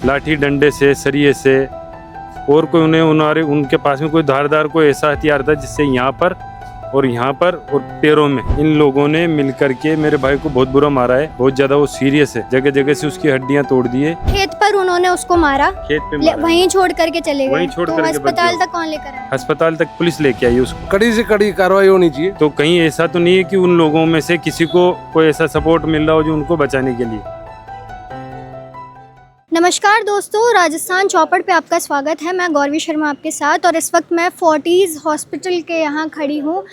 लाठी डंडे से, सरिये से, और कोई उनके पास में कोई धारदार कोई ऐसा हथियार था जिससे यहाँ पर और पैरों में इन लोगों ने मिलकर के मेरे भाई को बहुत बुरा मारा है। बहुत ज्यादा वो सीरियस है, जगह जगह से उसकी हड्डियां तोड़ दी है। खेत पर उन्होंने उसको मारा, खेत पे मारा, वहीं छोड़ करके चले गए। वहीं छोड़ तो करके अस्पताल तक कौन लेकर आया? अस्पताल तक पुलिस लेके आई उसको। कड़ी से कड़ी कार्रवाई होनी चाहिए। तो कहीं ऐसा तो नहीं है कि उन लोगों में से किसी को कोई ऐसा सपोर्ट मिल रहा हो जो उनको बचाने के लिए। नमस्कार दोस्तों, राजस्थान चौपड़ पे आपका स्वागत है। मैं गौरवी शर्मा आपके साथ, और इस वक्त मैं फोर्टिस हॉस्पिटल के यहाँ खड़ी हूँ।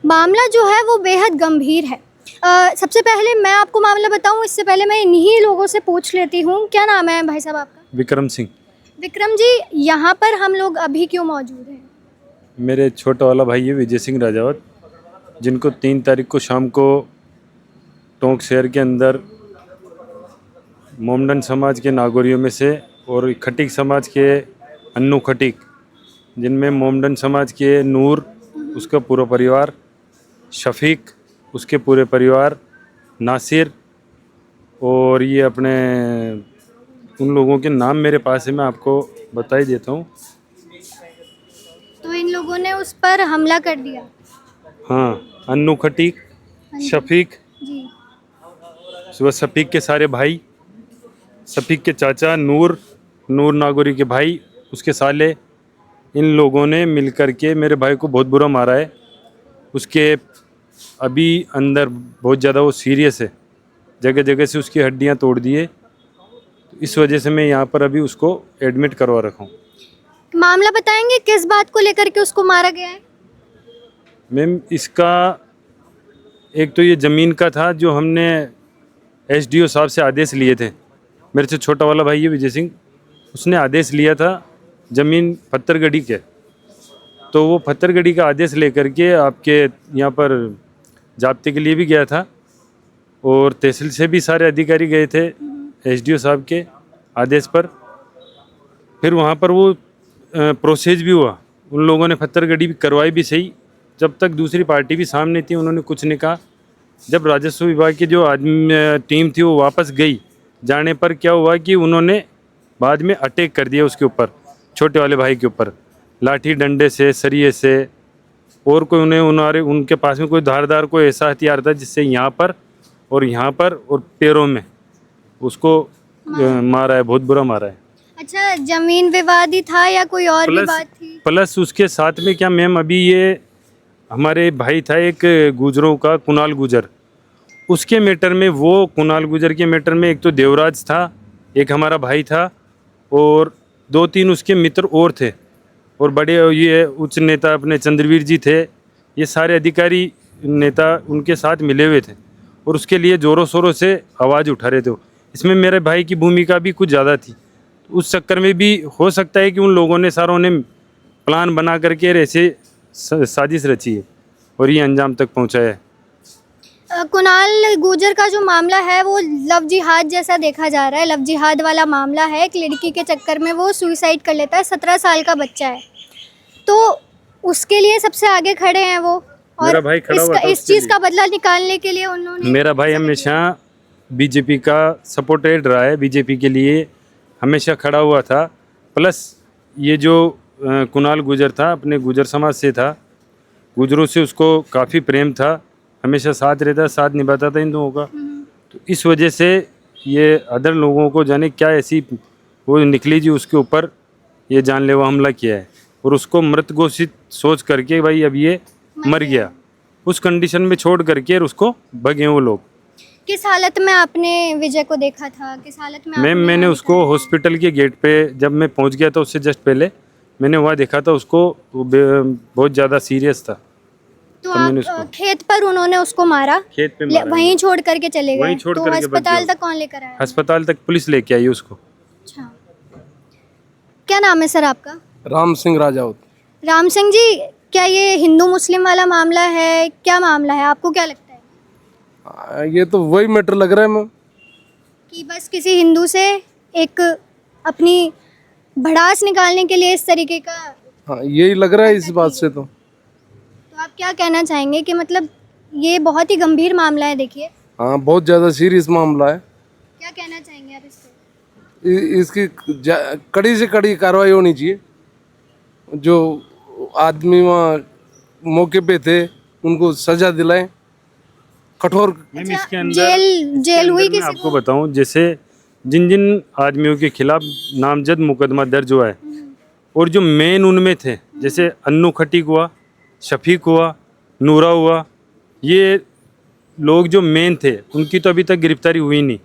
मामला जो है वो बेहद गंभीर है। सबसे पहले मैं आपको मामला बताऊँ, इससे पहले मैं इन्हीं लोगों से पूछ लेती हूँ। क्या नाम है भाई साहब आपका? विक्रम सिंह। विक्रम जी, यहाँ पर हम लोग अभी क्यों मौजूद हैं? मेरे छोटा वाला भाई है विजय सिंह राजावत, जिनको 3 तारीख को शाम को टोंक शहर के अंदर मोमडन समाज के नागोरियों में से और खटीक समाज के अन्नू खटीक, जिनमें मोमडन समाज के नूर उसका पूरा परिवार, शफीक उसके पूरे परिवार, नासिर, और ये अपने उन लोगों के नाम मेरे पास है, मैं आपको बता ही देता हूँ। तो इन लोगों ने उस पर हमला कर दिया? हाँ, अन्नू खटीक, शफीक, जी। सुबह शफीक के सारे भाई, शफीक के चाचा नूर नागौरी के भाई, उसके साले, इन लोगों ने मिलकर के मेरे भाई को बहुत बुरा मारा है। उसके अभी अंदर बहुत ज़्यादा वो सीरियस है, जगह जगह से उसकी हड्डियां तोड़ दी है। तो इस वजह से मैं यहाँ पर अभी उसको एडमिट करवा रखा हूँ। मामला बताएंगे किस बात को लेकर के उसको मारा गया है? मैम, इसका एक तो ये ज़मीन का था, जो हमने एसडीओ साहब से आदेश लिए थे। मेरे से छोटा वाला भाई है विजय सिंह, उसने आदेश लिया था ज़मीन पत्थरगढ़ी के। तो वो पत्थरगढ़ी का आदेश लेकर के आपके यहाँ पर जाब्ते के लिए भी गया था, और तहसील से भी सारे अधिकारी गए थे एसडीओ साहब के आदेश पर। फिर वहाँ पर वो प्रोसेस भी हुआ, उन लोगों ने पत्थरगढ़ी भी करवाई भी सही। जब तक दूसरी पार्टी भी सामने थी उन्होंने कुछ नहीं कहा। जब राजस्व विभाग की जो टीम थी वो वापस गई, जाने पर क्या हुआ कि उन्होंने बाद में अटैक कर दिया उसके ऊपर, छोटे वाले भाई के ऊपर, लाठी डंडे से, सरिये से, और कोई उनके पास में कोई धारदार कोई ऐसा हथियार था जिससे यहाँ पर और पैरों में उसको मारा है, बहुत बुरा मारा है। अच्छा, जमीन विवादी था या कोई और भी बात थी? प्लस उसके साथ में क्या मैम, अभी ये हमारे भाई था एक गुजरों का, कुणाल गुजर, उसके मैटर में, वो कुणाल गुजर के मैटर में एक तो देवराज था, एक हमारा भाई था, और 2-3 उसके मित्र और थे, और बड़े ये उच्च नेता अपने चंद्रवीर जी थे। ये सारे अधिकारी नेता उनके साथ मिले हुए थे, और उसके लिए ज़ोरों शोरों से आवाज़ उठा रहे थे। इसमें मेरे भाई की भूमिका भी कुछ ज़्यादा थी। उस चक्कर में भी हो सकता है कि उन लोगों ने सारों ने प्लान बना करके ऐसे साजिश रची है और ये अंजाम तक पहुँचाया है। कुणाल गुजर का जो मामला है वो लव जिहाद जैसा देखा जा रहा है। लव जिहाद वाला मामला है। एक लड़की के चक्कर में वो सुसाइड कर लेता है। 17 साल का बच्चा है, तो उसके लिए सबसे आगे खड़े हैं वो, और मेरा भाई खड़ा हुआ था इस चीज़ का बदला निकालने के लिए उन्होंने। मेरा भाई हमेशा बीजेपी का सपोर्टेड रहा है, बीजेपी के लिए हमेशा खड़ा हुआ था। प्लस ये जो कुणाल गुजर था, अपने गुजर समाज से था, गुजरों से उसको काफ़ी प्रेम था, हमेशा साथ रहता, साथ निभाता था इन लोगों का। तो इस वजह से ये अदर लोगों को जाने क्या ऐसी वो निकली जी उसके ऊपर ये जानलेवा हमला किया है, और उसको मृत घोषित सोच करके भाई अब ये मर गया, उस कंडीशन में छोड़ करके उसको भगे वो लोग। किस हालत में आपने विजय को देखा था? किस हालत में मैंने उसको हॉस्पिटल के गेट पे जब मैं पहुंच गया था, उससे जस्ट पहले मैंने वहाँ देखा था उसको, बहुत ज़्यादा सीरियस था। तो आप खेत पर उन्होंने उसको मारा, खेत पे मारा, वहीं छोड़ करके चले गए। वहीं छोड़ तो करके अस्पताल तक कौन लेकर आया? अस्पताल तक पुलिस लेके आई उसको। अच्छा, क्या नाम है सर आपका? राम सिंह राजावत। राम सिंह जी, क्या ये हिंदू मुस्लिम वाला मामला है? क्या मामला है, आपको क्या लगता है? ये तो वही मैटर लग रहा है मैम, कि बस किसी हिंदू से एक अपनी भड़ास निकालने के लिए इस तरीके का। हाँ यही लग रहा है इस बात से। तो आप क्या कहना चाहेंगे कि मतलब ये बहुत ही गंभीर मामला है? देखिए, हाँ बहुत ज़्यादा सीरियस मामला है। क्या कहना चाहेंगे आप इस पे? इसकी कड़ी से कड़ी कार्रवाई होनी चाहिए। जो आदमी वहाँ मौके पे थे उनको सजा दिलाएं, कठोर। मैम इसके अंदर जेल हुई मैं किसी आपको बताऊं, जैसे जिन जिन आदमियों के खिलाफ नामजद मुकदमा दर्ज हुआ है और जो मेन उनमें थे, जैसे अन्नू खटीक हुआ, शफीक हुआ, नूरा हुआ, ये लोग जो मेन थे उनकी तो अभी तक गिरफ्तारी हुई नहीं।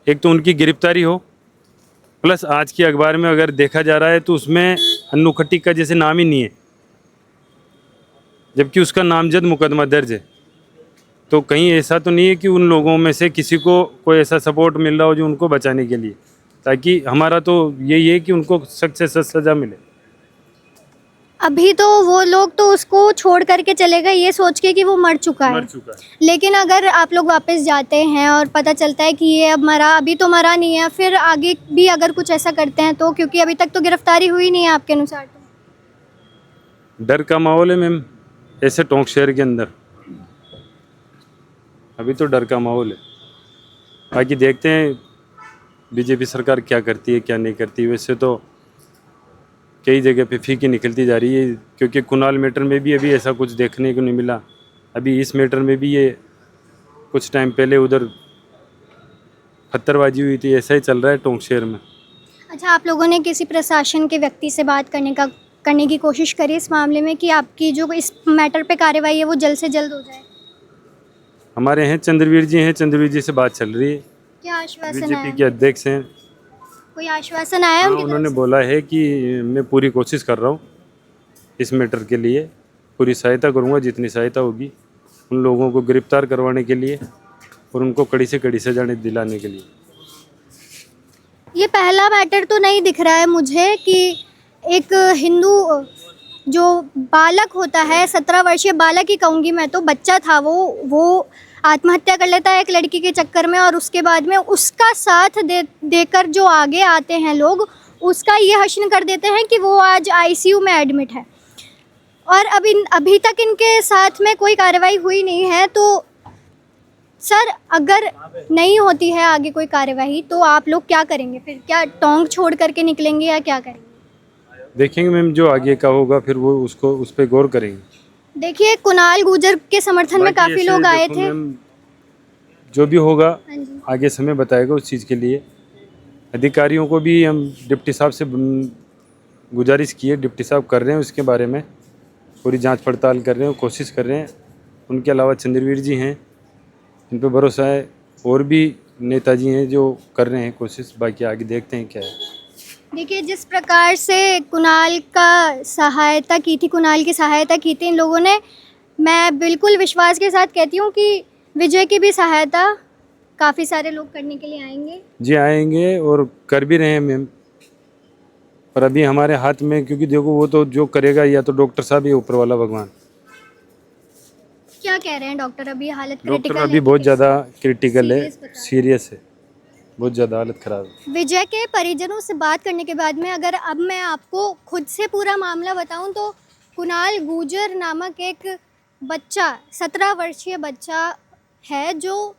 एक तो उनकी गिरफ्तारी हो, प्लस आज के अखबार में अगर देखा जा रहा है तो उसमें अन्नू खटीक का जैसे नाम ही नहीं है, जबकि उसका नामजद मुकदमा दर्ज है। तो कहीं ऐसा तो नहीं है कि उन लोगों में से किसी को कोई ऐसा सपोर्ट मिल रहा हो जो उनको बचाने के लिए, ताकि हमारा तो यही है कि उनको सख्त से सख्त सज़ा मिले। अभी तो वो लोग तो उसको छोड़ करके चले गए ये सोच के कि वो मर चुका है। मर चुका है। लेकिन अगर आप लोग वापस जाते हैं और पता चलता है कि ये अब मरा, अभी तो मरा नहीं है, फिर आगे भी अगर कुछ ऐसा करते हैं तो, क्योंकि अभी तक तो गिरफ्तारी हुई नहीं है आपके अनुसार तो। डर का माहौल है मैम ऐसे टोंक शहर के अंदर, अभी तो डर का माहौल है। बाकी देखते हैं बीजेपी सरकार क्या करती है क्या नहीं करती। वैसे तो कई जगह पे फीकी निकलती जा रही है, क्योंकि कुणाल मैटर में भी अभी ऐसा कुछ देखने को नहीं मिला। अभी इस मैटर में भी ये कुछ टाइम पहले उधर पत्थरबाजी हुई थी, ऐसा ही चल रहा है टोंक शहर में। अच्छा, आप लोगों ने किसी प्रशासन के व्यक्ति से बात करने की कोशिश करी इस मामले में कि आपकी जो इस मैटर पे कार्रवाई है वो जल्द से जल्द हो जाए? हमारे हैं चंद्रवीर जी हैं, चंद्रवीर जी से बात चल रही है। क्या आश्वासन बीजेपी आया? के अध्यक्ष हैं। कोई आश्वासन आया हाँ, उनकी तरफ उन्होंने से? बोला है कि मैं पूरी कोशिश कर रहा हूँ इस मैटर के लिए, पूरी सहायता करूँगा जितनी सहायता होगी उन लोगों को गिरफ्तार करवाने के लिए और उनको कड़ी से कड़ी सजा दिलाने के लिए। ये पहला मैटर तो नहीं दिख रहा है मुझे कि एक हिंदू जो बालक होता है, 17 वर्षीय बालक ही कहूँगी मैं तो, बच्चा था वो आत्महत्या कर लेता है एक लड़की के चक्कर में, और उसके बाद में उसका साथ देकर जो आगे आते हैं लोग, उसका ये हश्न कर देते हैं कि वो आज आईसीयू में एडमिट है। और अभी तक इनके साथ में कोई कार्रवाई हुई नहीं है। तो सर, अगर नहीं होती है आगे कोई कार्रवाई तो आप लोग क्या करेंगे फिर? क्या टोंक छोड़ करके निकलेंगे या क्या करेंगे? देखेंगे मैम, जो आगे का होगा फिर वो उस पर गौर करेंगे। देखिए, कुणाल गुर्जर के समर्थन में बाकी काफ़ी ऐसे लोग आए देखो थे। मैम, जो भी होगा हाँ जी। आगे समय बताएगा उस चीज़ के लिए। अधिकारियों को भी हम डिप्टी साहब से गुजारिश की है, डिप्टी साहब कर रहे हैं उसके बारे में पूरी जांच पड़ताल कर रहे हैं, कोशिश कर रहे हैं। उनके अलावा चंद्रवीर जी हैं, इन पर भरोसा है, और भी नेताजी हैं जो कर रहे हैं कोशिश। बाकी आगे देखते हैं क्या है। देखिए, जिस प्रकार से कुणाल की सहायता की थी इन लोगों ने, मैं बिल्कुल विश्वास के साथ कहती हूँ कि विजय की भी सहायता काफ़ी सारे लोग करने के लिए आएंगे। जी आएंगे और कर भी रहे हैं मैम, पर अभी हमारे हाथ में, क्योंकि देखो वो तो जो करेगा या तो डॉक्टर साहब या ऊपर वाला भगवान। क्या कह रहे हैं डॉक्टर? अभी हालत डॉक्टर क्रिटिकल अभी बहुत ज़्यादा क्रिटिकल है, Serious बता रहे हैं। सीरियस है, बहुत ज़्यादा हालत ख़राब है। विजय के परिजनों से बात करने के बाद में अगर अब मैं आपको खुद से पूरा मामला बताऊं तो कुणाल गुर्जर नामक एक बच्चा, 17 वर्षीय बच्चा है, जो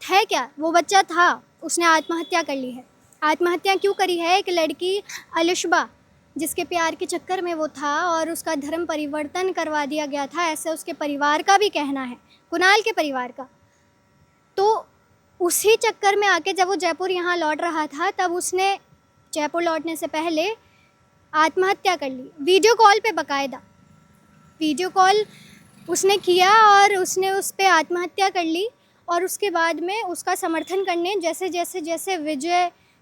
है क्या, वो बच्चा था, उसने आत्महत्या कर ली है। आत्महत्या क्यों करी है? एक लड़की अलिशबा, जिसके प्यार के चक्कर में वो था और उसका धर्म परिवर्तन करवा दिया गया था, ऐसा उसके परिवार का भी कहना है, कुणाल के परिवार का। तो उसी चक्कर में आके जब वो जयपुर यहाँ लौट रहा था, तब उसने जयपुर लौटने से पहले आत्महत्या कर ली, वीडियो कॉल पे, बाकायदा वीडियो कॉल उसने किया और उसने उस पे आत्महत्या कर ली। और उसके बाद में उसका समर्थन करने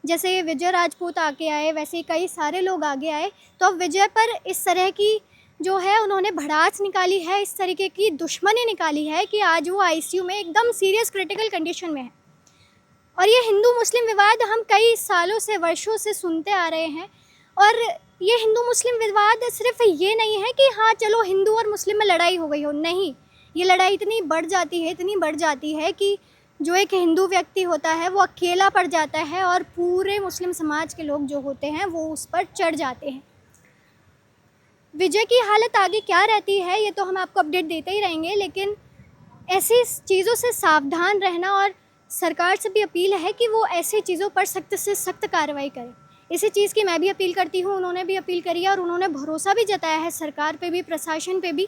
जैसे ये विजय राजपूत आके आए, वैसे ही कई सारे लोग आगे आए। तो अब विजय पर इस तरह की जो है उन्होंने भड़ास निकाली है, इस तरीके की दुश्मनी निकाली है कि आज वो आईसीयू में एकदम सीरियस क्रिटिकल कंडीशन में है। और ये हिंदू मुस्लिम विवाद हम कई सालों से, वर्षों से सुनते आ रहे हैं। और ये हिंदू मुस्लिम विवाद सिर्फ ये नहीं है कि हाँ चलो हिंदू और मुस्लिम में लड़ाई हो गई हो, नहीं, ये लड़ाई इतनी बढ़ जाती है कि जो एक हिंदू व्यक्ति होता है वो अकेला पड़ जाता है और पूरे मुस्लिम समाज के लोग जो होते हैं वो उस पर चढ़ जाते हैं। विजय की हालत आगे क्या रहती है ये तो हम आपको अपडेट देते ही रहेंगे, लेकिन ऐसी चीज़ों से सावधान रहना और सरकार से भी अपील है कि वो ऐसी चीज़ों पर सख्त से सख्त कार्रवाई करे। इसी चीज़ की मैं भी अपील करती हूँ, उन्होंने भी अपील करी है और उन्होंने भरोसा भी जताया है सरकार पे भी, प्रशासन पे भी,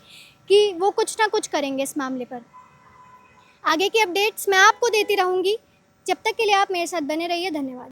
कि वो कुछ ना कुछ करेंगे इस मामले पर। आगे की अपडेट्स मैं आपको देती रहूँगी। जब तक के लिए आप मेरे साथ बने रहिए। धन्यवाद।